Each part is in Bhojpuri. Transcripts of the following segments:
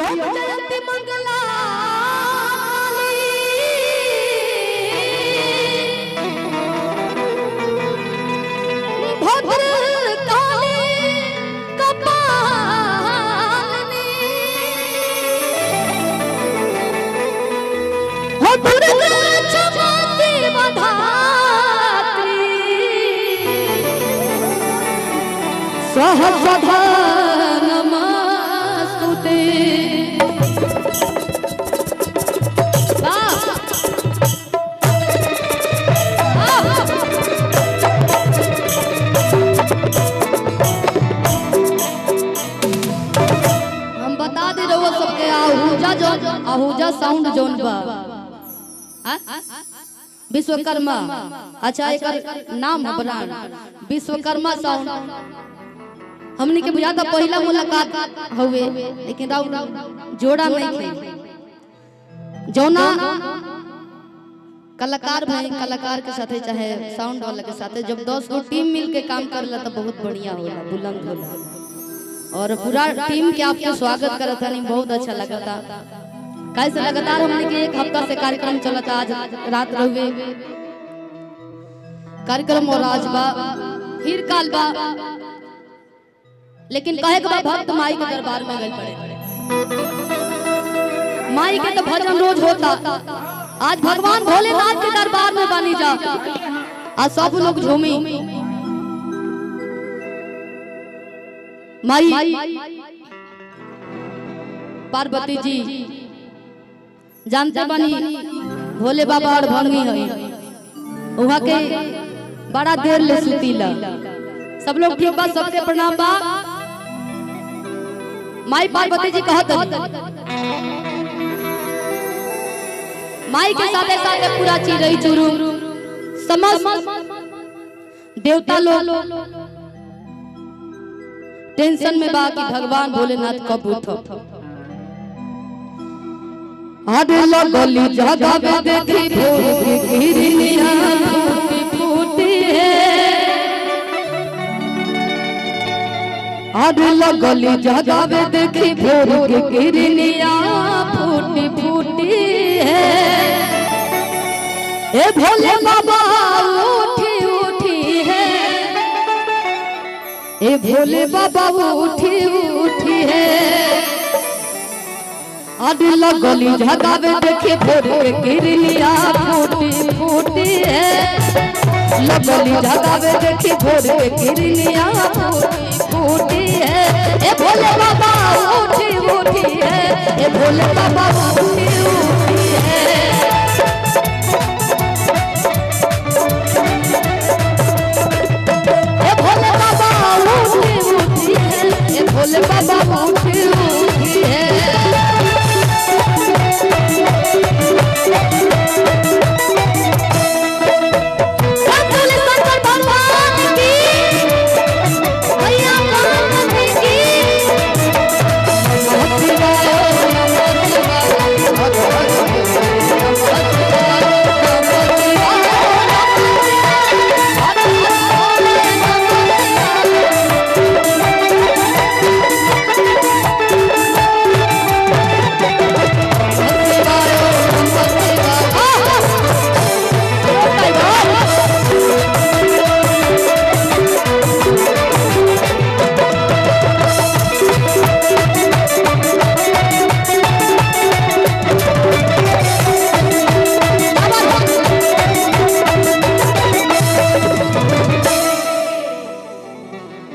योग जयंती मंगला भद्र काली कपालिनी हो दुर्गा क्षमा धात्री सहस्रधा नमस्तुते। हम बता दे रहे हो सबके आहूजा साउंड जोन बा विश्वकर्मा। अच्छा एक नाम है ब्रांड विश्वकर्मा साउंड। हमने के बुझा था पहला मुलाकात हुए लेकिन जोड़ा नहीं थे जौना कलाकार भाई कलाकार के साथ चाहे साउंड वाला के साथ जब 10 गो टीम मिल के काम करला तो बहुत बढ़िया होला बुलंद होला। और पूरा टीम के आपके स्वागत करता नहीं बहुत अच्छा लगा था। कैसे लगातार हमने के एक हफ्ता से कार्यक्रम चला था। आज रात रहुए कार्यक्रम और आज बा फिर काल बा लेकिन कहे के भक्त माई के दरबार में गए पड़े। माई के तो भजन रोज होता। आज भगवान भोलेनाथ के दरबार में बानी जा आज सब लोग झूमी। माई पार्वती जी जानते बनी भोले बाबा और भंगी है वहाँ के बड़ा देर ले सुतीला। सब लोग ठीक बा सबके प्रणाम बा। माई पार्वती जी कहत माई के साथे साथे पूरा चिरई चुरू समस्त देवता लोग टेंशन में बा कि भगवान भोलेनाथ कब उठो। आधे लगली जगावे देखी भोर की किरनिया फूटी फूटी है। आधे लगली जगावे देखी भोर की किरनिया फूटी फूटी है। ए भोले बाबा उठी उठी है। ए भोले बाबा उठी उठी है। आदि लगली जगावे देखे भोर के किरनिया फूटी फूटी है। लगली जगावे देखे भोर के किरनिया फूटी फूटी है। ए भोले बाबा उठी उठी है। ए भोले बाबा उठी उठी है। ए भोले बाबा उठी उठी है। ए भोले बाबा उठी उठी है।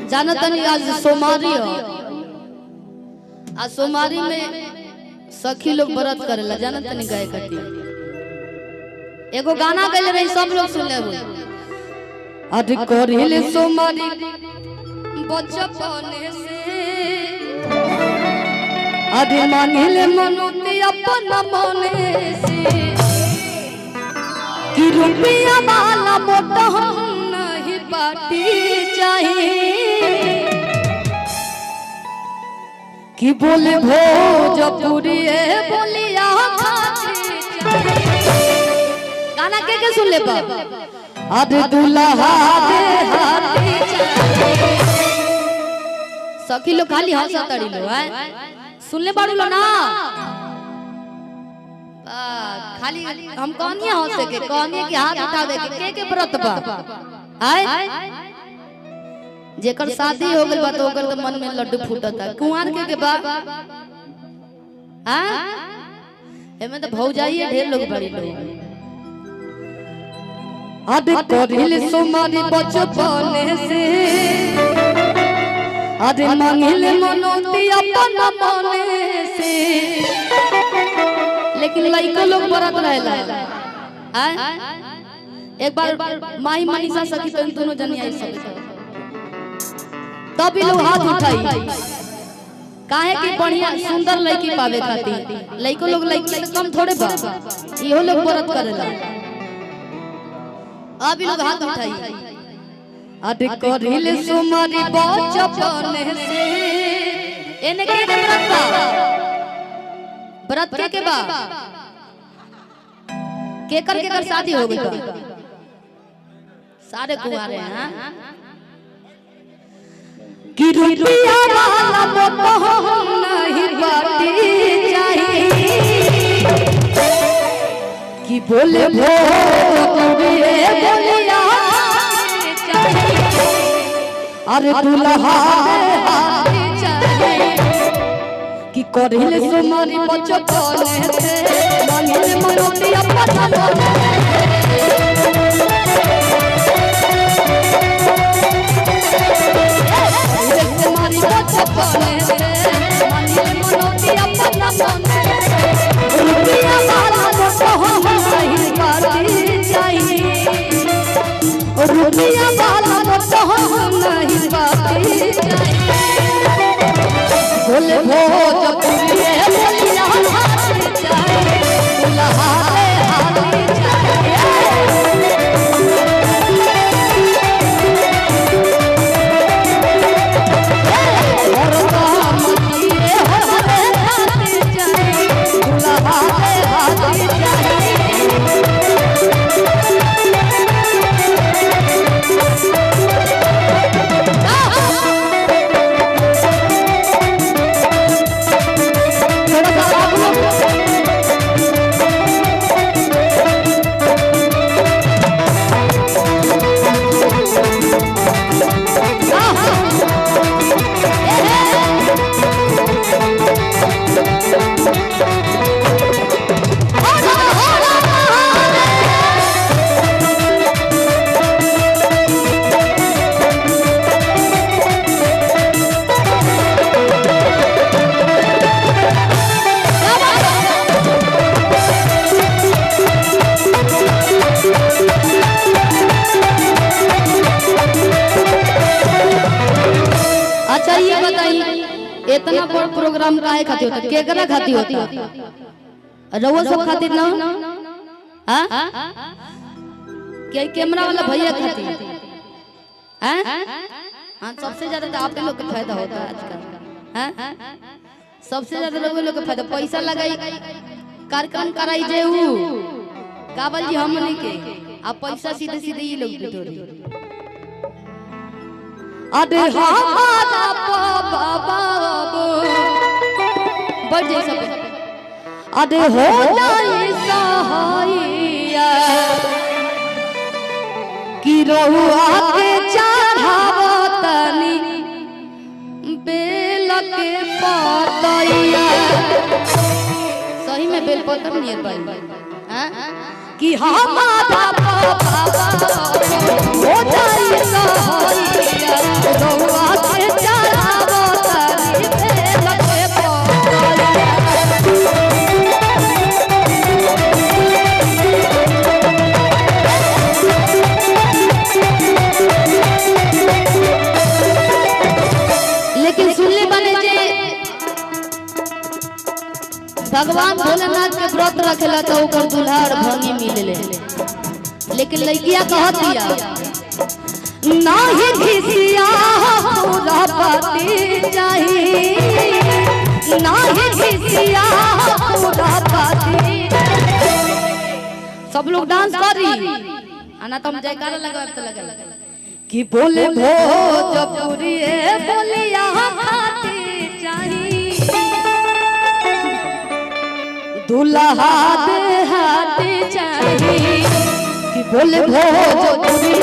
जानतनी आज सोमवारी हो। आज सोमवारी में सखी लोग व्रत करेला जानतनी गाय करती। एगो गाना गले रही सब लोग सुन ले आज करेले सोमवारी बचपने से। आज मांगले मनोती अपना मने से कि रुपया वाला मोटा हम नहीं पार्टी चाहिए कि बोले भोजपुरी बोलिया गाना के सुन ले अरे दुल्हा दे हाथी सखी लोग खाली हंसा तड़ी लो सुनले बाड़ू लो ना खाली हम कहनिए हंसे के कहनिए कि हाथ उठावे के व्रत बा आय जेकर शादी हो गइल बा तो ओकर तो मन में लड्डू फूटता कुंवार के बा हां एमे तो भौजाई ढेर लोग बड़ी लोग अरे करिल सोमारी बचपन से अरे मांगिल मनोती अपन मन से लेकिन लइका लोग बरत रहेला एक बार माई मनीषा सखी तो दोनों जनी आई सब तब लोग हाथ उठाई काहे कि बढ़िया सुंदर लड़की पावे खातिर लइको लोग लड़की से कम थोड़े बा इहो लोग व्रत करेला अब लोग हाथ उठाई अरे करिल सुमारी बचपन से एने के व्रत बा व्रत के बा केकर शादी हो गई बा सारे कुंवारे हैं कि रुपया वाला मोह नहीं बाटी चाहिए कि बोले बोलिया चाहिए अरे दुल्हा चाहिए कि करिल सुमारी बचपन से मांगिल मनोती अपन रुपया वाला नहीं बाती बोले भोजपुरी बोलिया चाहिए दुल्हा इतना बड़ प्रोग्राम काहे खातिर होता केकरा खातिर होता रउआ सब खातिर ना हां के कैमरा वाला भैया खातिर हैं हां सबसे ज्यादा तो आप लोग के फायदा होता है आजकल हैं सबसे ज्यादा लोग के फायदा पैसा लगाई कार्यक्रम कराई जेऊ काबल जी हमनी के आप पैसा सीधे सीधे ये लोग बिटोरी अरे हमारा बाबा बढ़ जाए सब अरे हो जाए सहाइया कि रहुआ के चढ़ावतनी बेल के पतैया सही में बेल पतर नहीं है भाई कि हमारा बाबा हो जाए सहाइया रहुआ के चढ़ावतनी बेल के पतैया लेकिन सुनले बने जे भगवान भोलेनाथ के व्रत रखेला तो ओकर दुल्हार भंगी मिलले लेकिन लड़किया कहत दिया नाही घिसिया पूरा पाती चाहिए नाही घिसिया पूरा पाती सब लोग डांस करी आना तुम जयकारा लगावे तो लगा कि बोले भोजपुरी बोलिया खाती चाहिए दुल्हा दे हाथ चाहिए कि बोले भोजपुरी